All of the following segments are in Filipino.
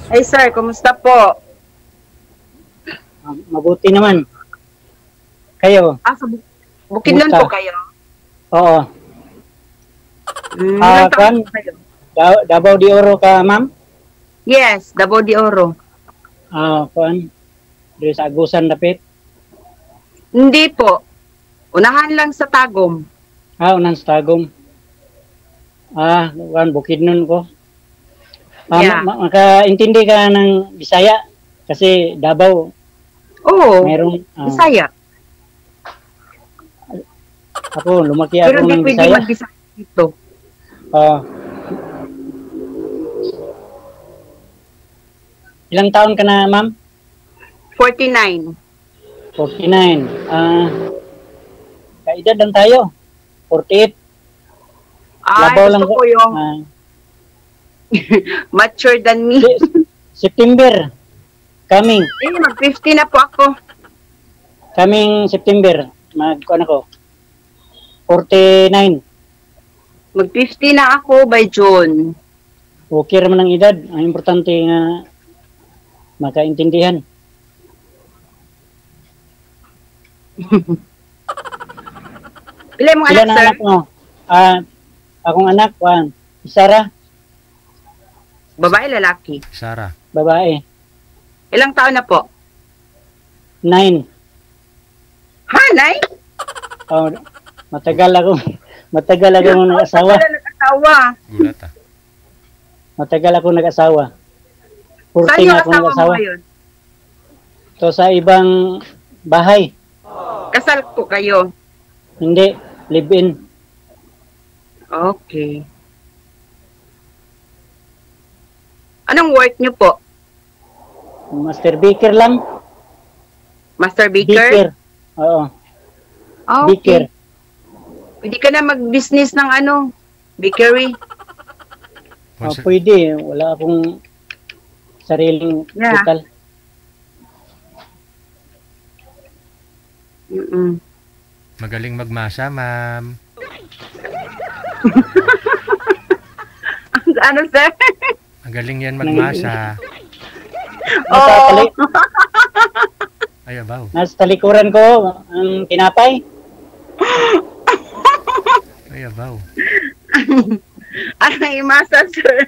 Ay sir, kumusta po? Mabuti naman. Kayo, Sa Bukidnon kumusta? po kayo? Oo. Ilang taon Kwan, po kayo? Davao de Oro ka, ma'am? Yes, Davao de Oro. Kwan, dito sa Agusan dapit. Hindi po. Unahan lang sa Tagum. Unang sa Tagum. Kwan, Bukidnon ko. Yeah. Makaintindi ka ng Bisaya kasi Davao Oo, mayroong Bisaya. ako lumaki Pero ako hindi ng pwede Bisaya. mag-Bisaya dito. Ilang taon ka na, ma'am? 49. 49. Kaedad lang tayo. 48. Labaw lang Gusto ko yung mature than me. September. Coming Mag-50 na po ako. September. Ano ko? 49. Mag-50 na ako by June. Okay naman ang edad. Ang importante nga makaintindihan. Ilan mong Ilan anak, ang sir? anak mo? Akong anak, Sara, Babae, lalaki. Sarah. babae. Ilang taon na po? 9. Nay? Matagal ako nag-asawa. Wala nag-asawa. Gulat ah. Matagal ako nag-asawa. Saan 14 yung ako asawa mo nag-asawa. ngayon? So sa ibang bahay, Kasal po kayo. hindi, live-in. Okay. Anong work niyo po? Master baker lang. Master baker? Baker. Oo, Okay. baker. Pwede ka na mag-business ng bakery. Pwede, wala akong sariling Yeah. lokal. Magaling magmasa, ma'am. Ano, sir? Magaling yan magmasa. Nasa, tali- Ay, abaw. nasa talikuran ko, ang tinapay. Ay, abaw. Ano yung masa, sir?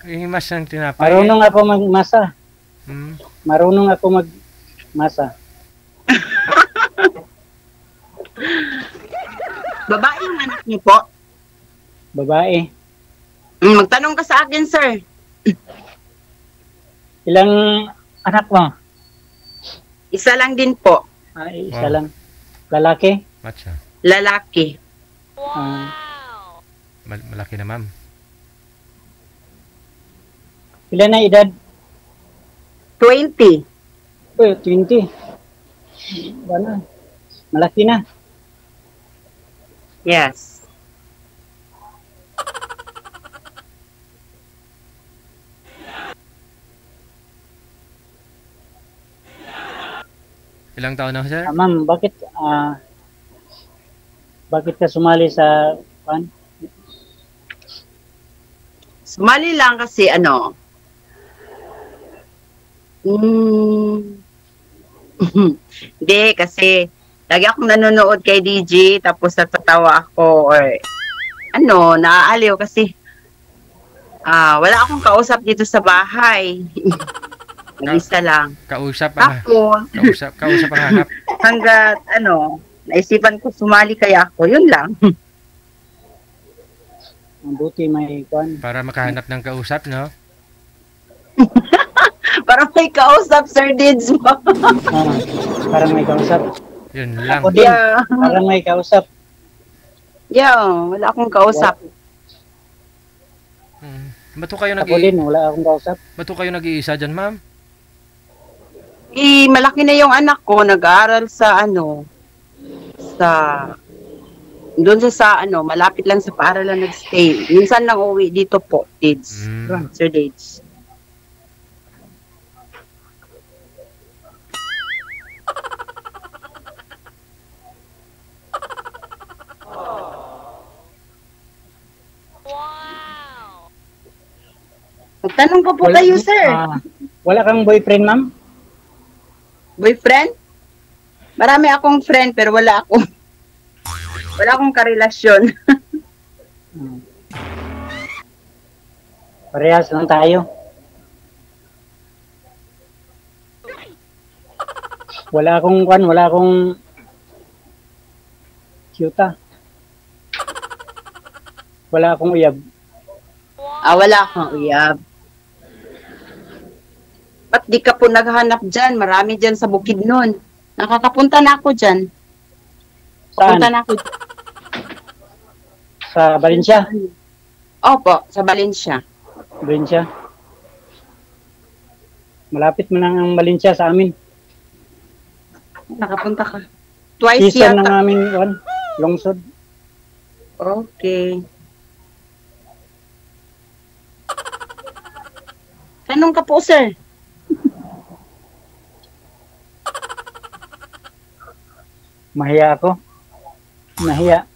Ihimas ng tinapay. Marunong ako magmasa. Hmm. Marunong ako magmasa. Babae yung anak niyo po? Babae. Magtanong ka sa akin, sir. Ilang anak mo? Isa lang din po. Isa Wow. lang. Lalaki? Matcha. Lalaki. Malaki na, ma'am. Ilan na edad? 20. 20. Wala. Malaki na. Yes. Ilang taon na, sir? Ma'am, bakit ka sumali sa Sumali lang kasi Hindi, kasi lagi akong nanonood kay DJ tapos natatawa ako or naaaliw kasi wala akong kausap dito sa bahay. Nag-isa lang. Kausap ang Tapos, kausap ang hanap. hanggat naisipan ko sumali kaya ako, yun lang. Buti may Para makahanap ng kausap, no? Para may kausap, Sir Dids mo. parang may kausap. Yun lang. Ako din, Yeah. parang may kausap. Yeah, wala akong kausap. Ba't ho kayo Ako din, wala akong kausap. nag-iisa dyan, ma'am? Malaki na yung anak ko, nag-aaral sa doon sa malapit lang sa paaralan nag-stay. Minsan lang uwi dito po, Dids. Sir Dids. Tanong pa po kayo, sir. Wala kang boyfriend, ma'am? Boyfriend? Marami akong friend pero wala akong karelasyon. Hmm. Parehas lang tayo. Wala akong cute. Wala akong uyab. Wala akong uyab. Ba't di ka po naghahanap dyan? Marami dyan sa Bukidnon. Nakakapunta na ako dyan. Saan? Punta na ako dyan. Sa Valencia? Opo, sa Valencia. Valencia. Malapit man lang ang Valencia sa amin. Nakapunta ka. Twice Season ng yata. aming lungsod. Okay. Tanong ka po, sir. Mahiya ako. Nahiya.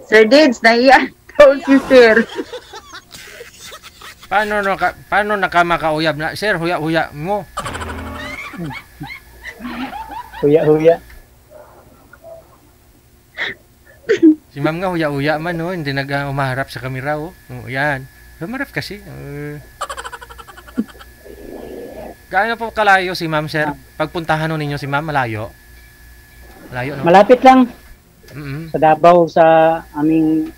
Sir Dids, nahiya daw si sir. Paano nakamakauyab na? Sir, huya-huya mo. Huya-huya. Si ma'am nga huya-huya man, no? Hindi umaharap sa kamera, oh. Yan. Humarap kasi. Gaano po kalayo si ma'am, sir? Pagpuntahan nun ninyo si ma'am, malayo? Malayo, no? Malapit lang. Mm-mm. Sa Davao, sa aming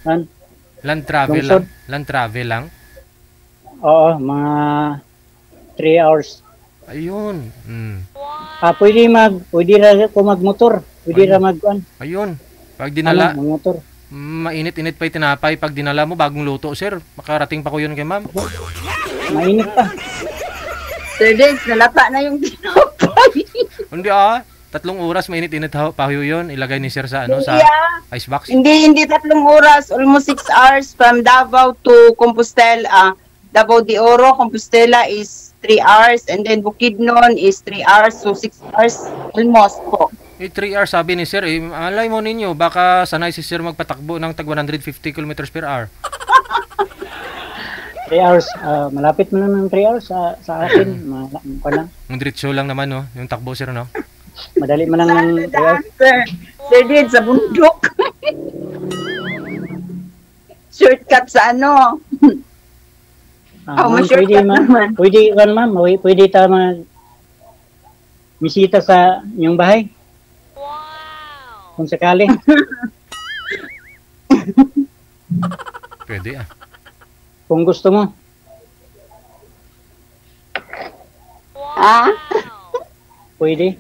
Land travel Lungsod. lang. Land travel lang. oo, mga 3 hours. Ayun. Mm. Pwede ra ko magmotor. Pwede ra Ayun. Pag dinala, magmotor. mainit-init pa yung tinapay. Pag dinala mo, bagong luto, sir. Makarating pa ko yun kay ma'am. Mainit pa. Sir Dids, nalata na yung tinapay. Hindi 3 oras mainit-init pa yun. Ilagay ni sir sa sa Yeah. icebox. Hindi 3 oras. Almost 6 hours from Davao to Compostela. Davao de Oro, Compostela is 3 hours. And then Bukidnon is 3 hours. So 6 hours almost po. 3 hours sabi ni sir. Alay mo ninyo, baka sanay si sir magpatakbo ng tag 150 km per hour. 3 hours. Malapit mo lang ng 3 hours sa akin. Yung diretso lang naman, no? Yung takbo, sir, no? Madali mo lang ng 3 hours. Sir Dids, sa bundok. Shortcut sa ano. Ma'am, ma-shortcut naman. Pwede ta misita sa inyong bahay. Kung sakali. Pwede, Kung gusto mo. Pwede.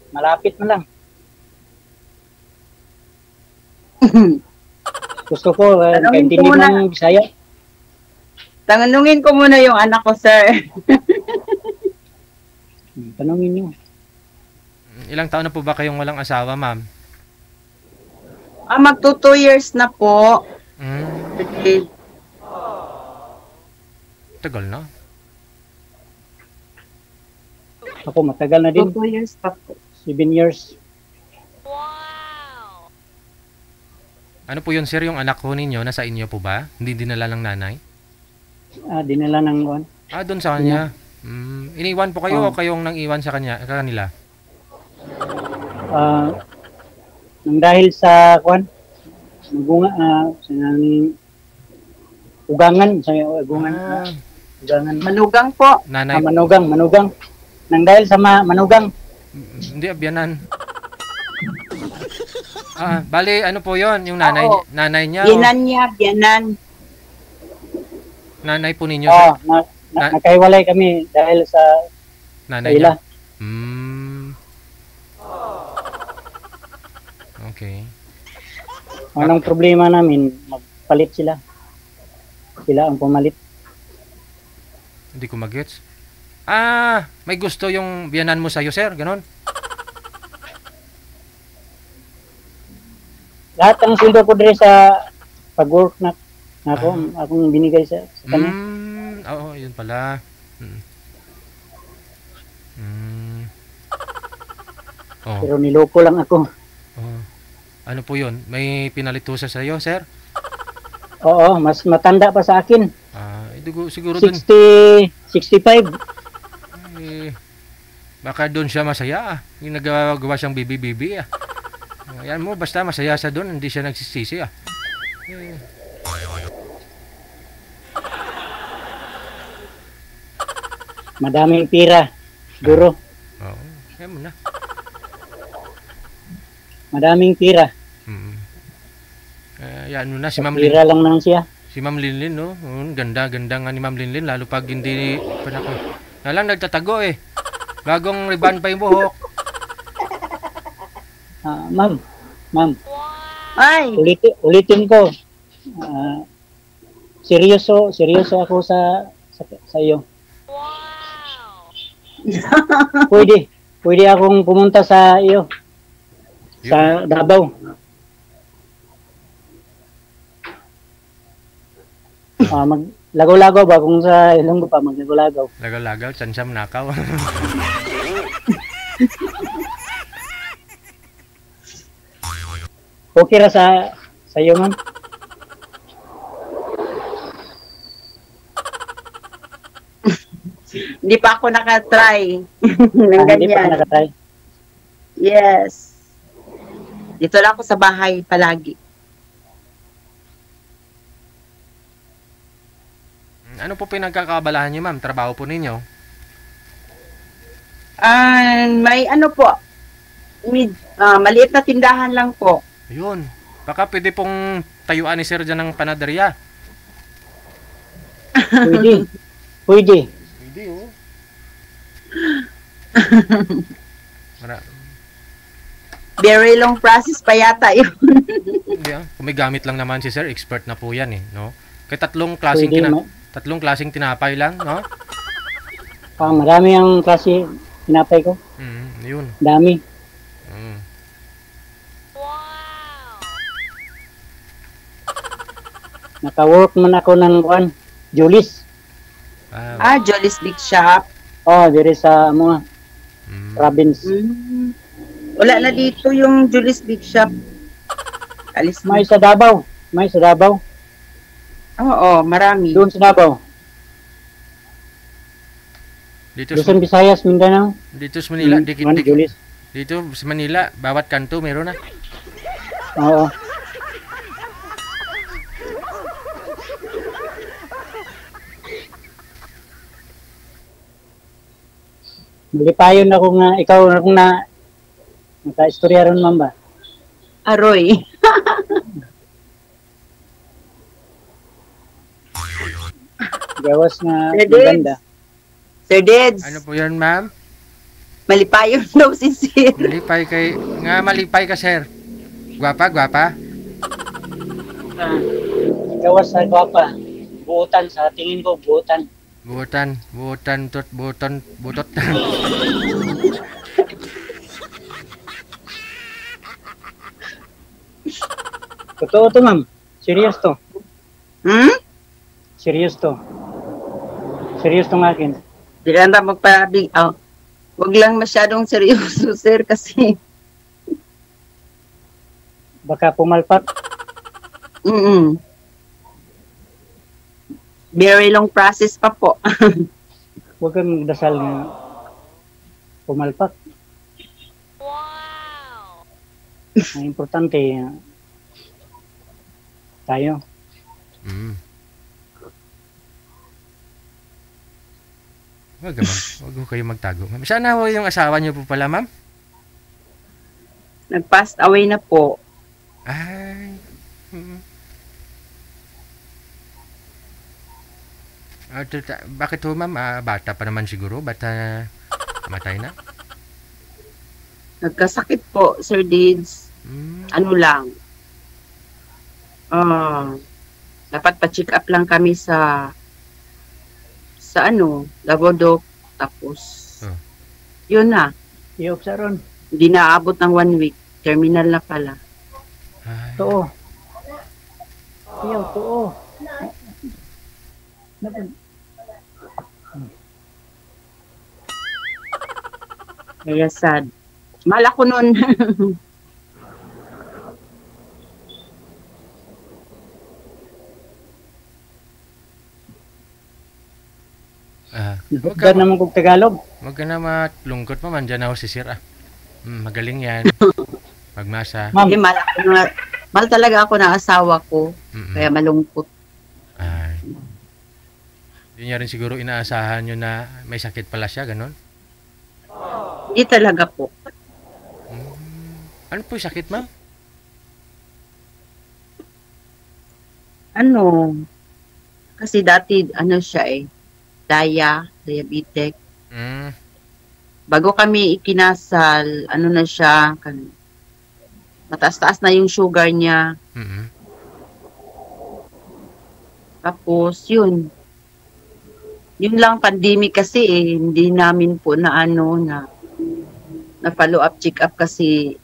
Malapit mo lang. Gusto ko, kaintindi mo ng Bisaya. Tanungin ko muna yung anak ko, sir. Tanungin niyo. Ilang taon na po ba kayong walang asawa, ma'am? Magto 2 years na po. Okay. Tagal na. Ako, matagal na din. 2 years pa po. 7 years. Ano po yun, sir, yung anak ko ninyo, nasa inyo po ba? Hindi dinala ng nanay? Dinala ng Doon sa kanya. Iniwan po kayo o kayong nang iwan sa kanila? Nang dahil sa nagunga, sa nang ugangan, ugangan. Manugang po. Nanay. Manugang. Nang dahil sa manugang. Hindi, abyanan. Bali, ano po yon yung nanay niya? Biyanan niya, biyanan. Nanay po ninyo, sir? Nakahiwalay kami dahil sa Nanay niya? Okay. Anong problema namin, magpalit sila. Sila ang pumalit. Hindi ko mag-gets. May gusto yung biyanan mo sa'yo, sir? Ganon? Lahat ng sweldo ko dire sa pag-work na akong binigay sa kanya. Oo, yun pala. Pero niloko lang ako. Ano po yun? May pinalitusa sa'yo, sir? Oo, mas matanda pa sa akin. Siguro dun. 65. Eh, baka doon siya masaya. Yung nagagawa siyang bibi-bibi. Ayan mo, basta masaya siya doon. Hindi siya nagsisisi. Eh, Madaming pira. Duro. Oo. Ayan mo na. Madaming pira. Ayan mo na. Si Ma'am Pira lang naman siya. Si Ma'am Linlin, no? Ganda nga ni Ma'am Linlin. Lalo pag hindi pa nalang nagtatago eh. Bagong ribbon pa yung buhok. Ma'am. Ay, Ulitin ko. Seryoso ako sa iyo. Pwede akong pumunta sa iyo. Sa Davao. Maglagaw-lagaw ba kung sa Ilonggo pa maglagaw-lagaw. Lagaw-lagaw, tsansam nakaw. Okay ra sa iyo, ma'am. hindi pa ako nakatry ng Hindi pa ganyan. nakatry. Yes. Dito lang ako sa bahay palagi. Ano po pinagkakabalahan niyo, ma'am? Trabaho po ninyo? May ano po, maliit na tindahan lang po. Ayun. Baka pwede pong tayuan ni Sir dyan ng panaderya. Pwede. Pwede, oh. Very long process pa yata yun. Hindi, kung may gamit lang naman si Sir, expert na po yan eh, no? Kaya tatlong klaseng tinapay lang, no? Marami ang klase tinapay ko. Yun. Dami. Naka-work man ako ng Julis. Jolly's Big Shop. Dire sa mga province. Wala na dito yung Jolly's Big Shop. Alis na. May sa Davao. Oo, marami. Doon sa Davao. Dito Luzon, Visayas, Mindanao. Dito sa Manila, Julis. dito sa Manila, bawat kanto meron na. Oo. Malipayon ako nga, ikaw akong naka-istorya ron, ma'am ba? Aroy. Gawas na Sir maganda. Sir Deds, Ano po yan, ma'am? malipayon daw si Sir. Malipay ka, Sir. Gwapa? Gawas na gwapa. Buutan, sa tingin ko, buutan. Butot. Totoo to, ma'am. Serious to. Serious to. Serious tong akin. Di lang na magparabing. Huwag lang masyadong seryoso, Sir, kasi Baka pumalpak. Very long process pa po. Huwag kang magdasal na pumalpak. Ang importante, tayo. Wag kayo magtago, ma'am. Sana ho yung asawa niyo po pala, ma'am? Nag-passed away na po. Ay. Bakit ho, ma'am? Bata pa naman siguro. Bata matay na? Nagkasakit po, Sir Deeds. Ano lang. Dapat pa-check up lang kami sa Davao. Tapos, yun na. I-obsaron. Hindi naabot ng 1 week. Terminal na pala. Totoo. Totoo. Kaya sad. Mahal ako nun. Huwag Hugdan naman kong Tagalog. ka na matlungkot mo, mandyan ako si Sir magaling yan. Magmasa. Ma'am, Mahal talaga ako ng asawa ko. Mm-mm. Kaya malungkot. Ay. Hindi niya rin siguro inaasahan nyo na may sakit pala siya, ganon? Hindi talaga po. Ano po yung sakit, ma'am? Ano? Kasi dati, siya diabetic. Mm. Bago kami ikinasal, na siya, mataas-taas na yung sugar niya. Mm-mm. Tapos, yun lang pandemic kasi hindi namin po na follow up, check up kasi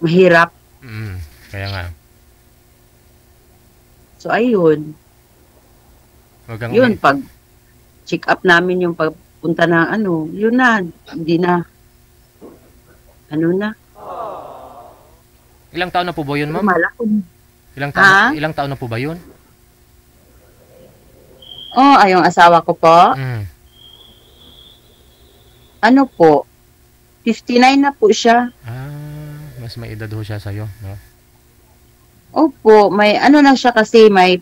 mahirap. Mm. Kaya nga. So, ayun. Huwag kang Yun, pag check up namin yung pagpunta ng yun na, hindi na, na. Ilang taon na po ba yun, ma'am? Malaki. Ilang taon na po ba yun? Yung asawa ko po, Mm. po, 59 na po siya. Mas may edad ho siya sa'yo, no? Opo, may na siya kasi may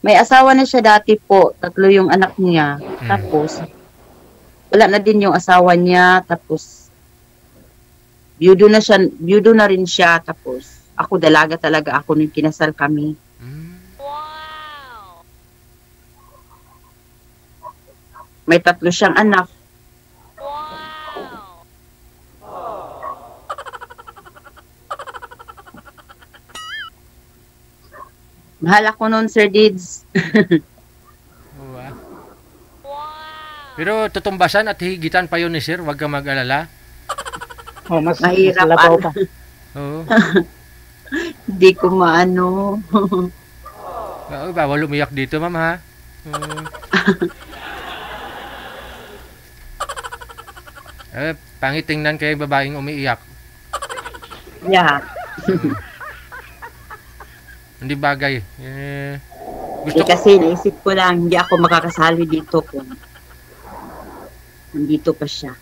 asawa na siya dati po, 3 yung anak niya. Tapos wala na din yung asawa niya, tapos byudo na rin siya, tapos ako dalaga talaga ako nung kinasal kami. Mm. May 3 siyang anak. Mahal ako noon, Sir Dids. Oo, ah. Pero tutumbasan at higitan pa yun ni Sir, huwag ka mag-alala. mas Mahirap, labaw pa. Oo. Hindi ko maano. Bawal umiyak dito, ma'am, ha? Pangit tingnan kayo babaeng umiiyak. Yeah. Hindi bagay. Gusto ko. Kasi naisip ko lang, hindi ako makakasali dito kung nandito pa siya.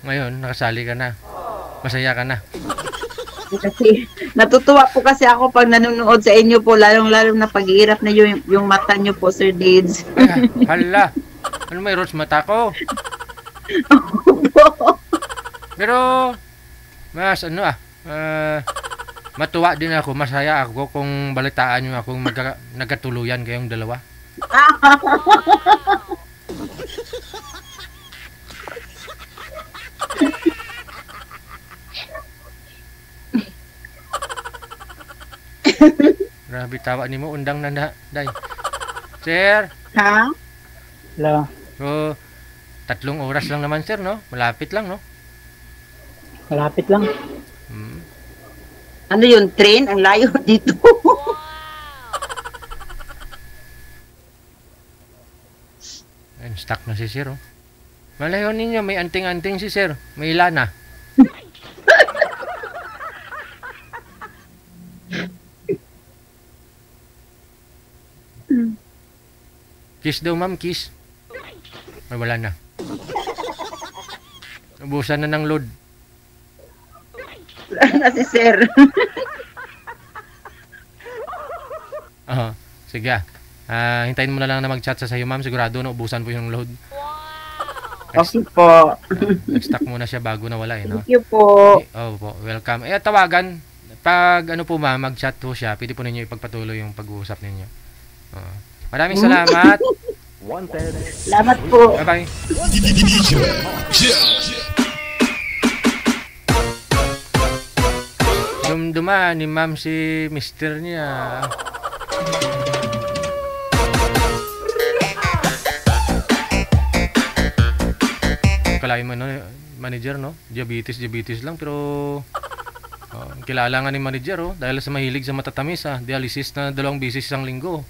Ngayon, nakasali ka na. Masaya ka na. Kasi natutuwa po kasi ako pag nanonood sa inyo po, lalong-lalong na pag-iirap na yung mata nyo po, Sir Dids. Hala. Ano may rose mata ko? Pero, mas matuwa din ako, masaya ako kung balitaan nyo akong nagkatuluyan kayong dalawa. Grabe tawa ni mo, undang na day. Sir, Ha? Hello. so 3 oras lang naman, sir, no? Malapit lang, no? Malapit lang. Ano yun, train? Ang layo dito. Ayun, stuck na si sir, oh. Malayo ninyo, may anting-anting si sir. May lana. Kiss daw, ma'am, kiss. Ay, wala na. Ubusan na ng load. Na si Sir. Sige. Hintayin mo na lang na mag-chat sa sayo, ma'am. Sigurado na ubusan po yung load. Okay po. Nag-stuck muna siya bago na wala, no? Thank you po. Po, welcome. Tawagan. Pag po, ma'am, mag-chat po siya, pwede po ninyo ipagpatuloy yung pag-uusap ninyo. Maraming salamat. Salamat po. Bye-bye. Dumduma ni ma'am si mister niya. Kalahin mo, manager, no? Diabetes lang, pero kilala nga ni manager, dahil sa mahilig sa matatamis, dialysis na 2 beses isang linggo.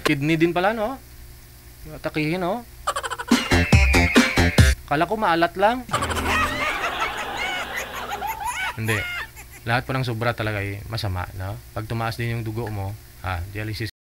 Kidney din pala, no? Atakihin, no? Kala ko maalat lang. Hindi. Lahat po ng sobra talaga ay masama, no? Pag tumaas din yung dugo mo, dialysis